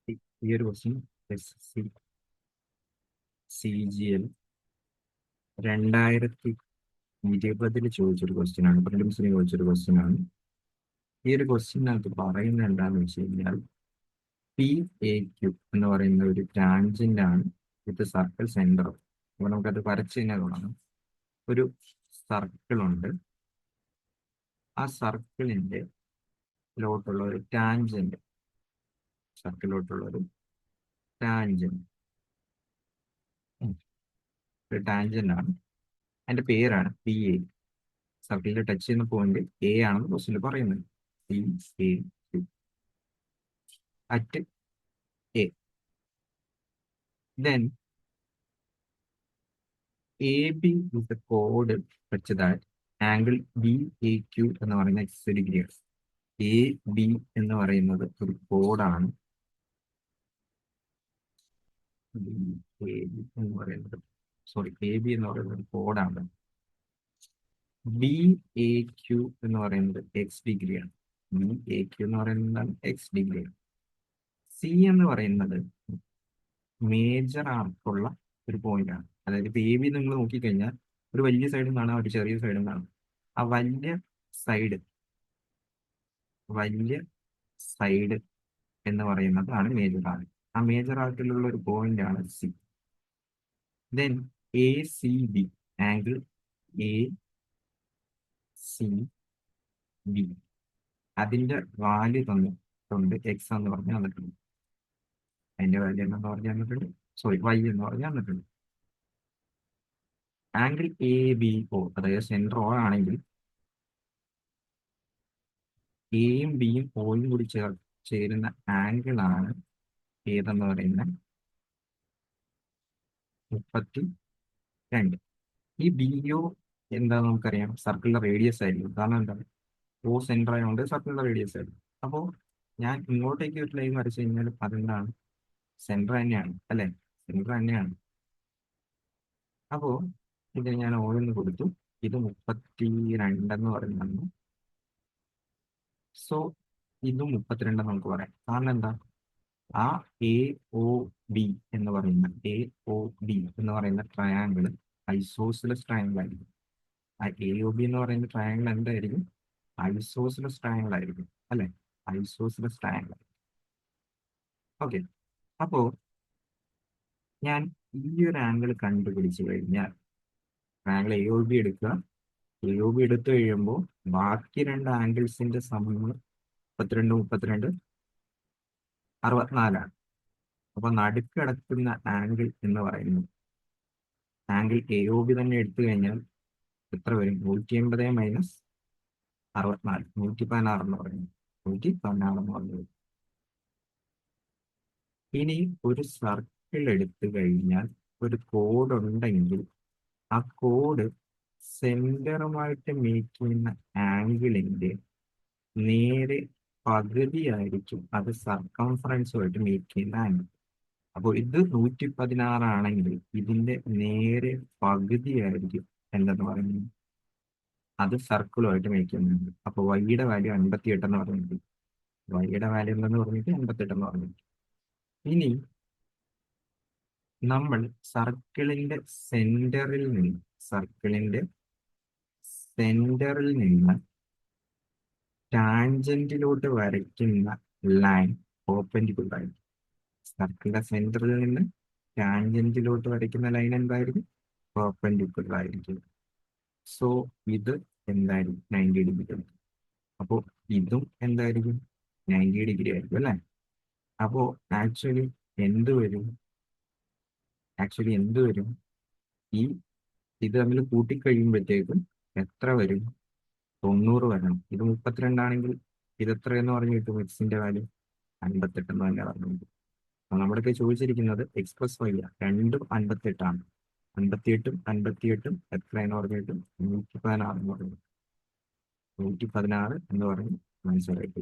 ഈ ഒരു question SSC CGL 2020 ചോദിച്ചൊരു ക്വസ്റ്റ്യൻ ആണ്. പ്രിലിംസിന് ചോദിച്ചൊരു ക്വസ്റ്റ്യൻ ആണ്. ഈ ഒരു ക്വസ്റ്റ്യനകത്ത് പറയുന്നത് എന്താണെന്ന് വെച്ച് കഴിഞ്ഞാൽ PAQ എന്ന് പറയുന്ന ഒരു ടാൻജന്റ് ആണ് വിത്ത് സർക്കിൾ സെന്റർ. അപ്പൊ നമുക്കത് വരച്ച് തന്നെ തുടങ്ങാം. ഒരു സർക്കിൾ ഉണ്ട്. ആ സർക്കിളിന്റെ ലോട്ടുള്ള ഒരു ടാൻജന്റ്, സർക്കിളിലോട്ടുള്ള ഒരു ടാൻജന്റ് ഒരു ടാൻജന്റ് ആണ്. അതിന്റെ പേരാണ് PA. സർക്കിളിൽ ടച്ച് ചെയ്യുന്ന പോയിന്റ് A ആണെന്ന് ക്വസ്റ്റ്യനിൽ പറയുന്നത്. PAQ at A. Then AB is the chord such that angle BAQ എന്ന് പറയുന്ന 60 ഡിഗ്രിയാണ്. AB എന്ന് പറയുന്നത് ഒരു കോഡാണ്. എന്ന് പറയുന്നത് AB എന്ന് പറയുന്നത് ഒരു കോഡാണ്. BAQ എന്ന് പറയുന്നത് X ഡിഗ്രിയാണ്. BAQ എന്ന് പറയുന്നത് X ഡിഗ്രിയാണ്. C എന്ന് പറയുന്നത് മേജർ ആർക്കുള്ള ഒരു പോയിന്റ് ആണ്. അതായത് ഇപ്പൊ AB നിങ്ങൾ നോക്കിക്കഴിഞ്ഞാൽ ഒരു വലിയ സൈഡും കാണാം, ഒരു ചെറിയ സൈഡും കാണാം. ആ വലിയ സൈഡ് എന്ന് പറയുന്നതാണ് മേജർ ആർക്ക്. ആ മേജർ ആർക്കിലുള്ള ഒരു പോയിന്റ് ആണ് C. Then ACB, angle ACB, അതിന്റെ വാല്യൂ തന്നിട്ടുണ്ട്. X എന്ന് പറഞ്ഞ് തന്നിട്ടുണ്ട്. അതിന്റെ വാല്യൂ എന്ന് പറഞ്ഞ് തന്നിട്ടുണ്ട്. സോറി, Y എന്ന് പറഞ്ഞ് തന്നിട്ടുണ്ട്. ആംഗിൾ ABO, അതായത് സെന്റർ O ആണെങ്കിൽ എയും ബിയും ഓയും കൂടി ചേരുന്ന ആംഗിൾ ആണ് ഏതെന്ന് പറയുന്ന 32. ഈ BO എന്താന്ന് നമുക്കറിയാം, സർക്കിളിന്റെ റേഡിയസ് ആയിരിക്കും. കാരണം എന്താണ്, O സെന്റർ ആയതുകൊണ്ട് സർക്കിളിന്റെ റേഡിയസ് ആയിരിക്കും. അപ്പോൾ ഞാൻ ഇങ്ങോട്ടേക്ക് ഒരു ലൈൻ വരച്ചു കഴിഞ്ഞാൽ അതെന്താണ്, സെന്റർ തന്നെയാണ്, അല്ലെ? സെന്റർ തന്നെയാണ്. അപ്പോൾ ഇത് ഞാൻ O എന്ന് കൊടുത്തു. ഇത് 32 എന്ന് പറയുന്നതാണ്. സോ ഇതും 32 നമുക്ക് പറയാം. കാരണം എന്താ, ആ AOB എന്ന് പറയുന്ന ട്രയാങ്കിൾ ഐസോസിലസ് ട്രയാങ്കിൾ ആയിരിക്കും. ആ AOB എന്ന് പറയുന്ന ട്രയാങ്കിൾ എന്തായിരിക്കും? ഐസോസിലസ് ട്രയാങ്കിൾ ആയിരിക്കും, അല്ലെ? Isosceles triangle. ഓക്കെ. അപ്പോ ഞാൻ ഈ ഒരു ആംഗിൾ കണ്ടുപിടിച്ചു കഴിഞ്ഞാൽ ആംഗിൾ AOB എടുക്കുക. AOB എടുത്തു കഴിയുമ്പോൾ ബാക്കി രണ്ട് ആംഗിൾസിന്റെ സമയം 32 64 ആണ്. അപ്പൊ നടുക്ക് കിടക്കുന്ന ആംഗിൾ എന്ന് പറയുന്നത് ആംഗിൾ AOB തന്നെ എടുത്തു കഴിഞ്ഞാൽ എത്ര വരും? 180 മൈനസ് 64, 116 എന്ന് പറയുന്നത്. 116 എന്ന് പറയുന്നത്. ഇനി ഒരു സർക്കിൾ എടുത്തു കഴിഞ്ഞാൽ ഒരു കോഡ് ഉണ്ടെങ്കിൽ ആ കോഡ് സെന്ററുമായിട്ട് മേക്ക് ചെയ്യുന്ന ആംഗിളിന്റെ നേരെ പകുതിയായിരിക്കും അത് സർക്കംഫറൻസുമായിട്ട് മേക്ക് ചെയ്യുന്ന ആംഗിൾ. അപ്പോൾ ഇത് 116 ആണെങ്കിൽ ഇതിന്റെ നേരെ പകുതിയായിരിക്കും എന്തെന്ന് പറയുന്നത്, അത് സർക്കിളുമായിട്ട് മേക്ക് ചെയ്യുന്നുണ്ട്. അപ്പോൾ വൈയുടെ വാല്യൂ 58 എന്ന് പറയുന്നത്. വൈയുടെ വാല്യൂ എന്തെന്ന് പറഞ്ഞിട്ട് 58 എന്ന് പറഞ്ഞിട്ട്. ഇനി നമ്മൾ സർക്കിളിന്റെ സെന്ററിൽ നിന്ന് ടാൻജന്റിലോട്ട് വരയ്ക്കുന്ന ലൈൻ പെർപെൻഡിക്കുലർ ആയിരിക്കും. സർക്കിളിന്റെ സെന്ററിൽ നിന്ന് ടാൻജന്റിലോട്ട് വരയ്ക്കുന്ന ലൈൻ എന്തായിരിക്കും? പെർപെൻഡിക്കുലർ ആയിരിക്കും. സോ ഇത് എന്തായിരിക്കും? 90 ഡിഗ്രി. അപ്പോൾ ഇതും എന്തായിരിക്കും? 90 ഡിഗ്രി ആയിരിക്കും, അല്ലേ? അപ്പോ ആക്ച്വലി എന്ത് വരും? ഈ ഇത് തമ്മിൽ കൂട്ടിക്കഴിയുമ്പോഴത്തേക്കും എത്ര വരും? 90 വരണം. ഇത് 32 ആണെങ്കിൽ ഇത് എത്രയെന്ന് പറഞ്ഞു കിട്ടും? എക്സിന്റെ വാല്യൂ 58 എന്ന് തന്നെ പറഞ്ഞു കിട്ടും. അപ്പൊ നമ്മുടെ ചോദിച്ചിരിക്കുന്നത് XY രണ്ടും 58 ആണ്. 58 എത്രയെന്ന് പറഞ്ഞിട്ടും 116 എന്ന് പറഞ്ഞു. 116 എന്ന് പറഞ്ഞ് മനസ്സിലായിട്ട്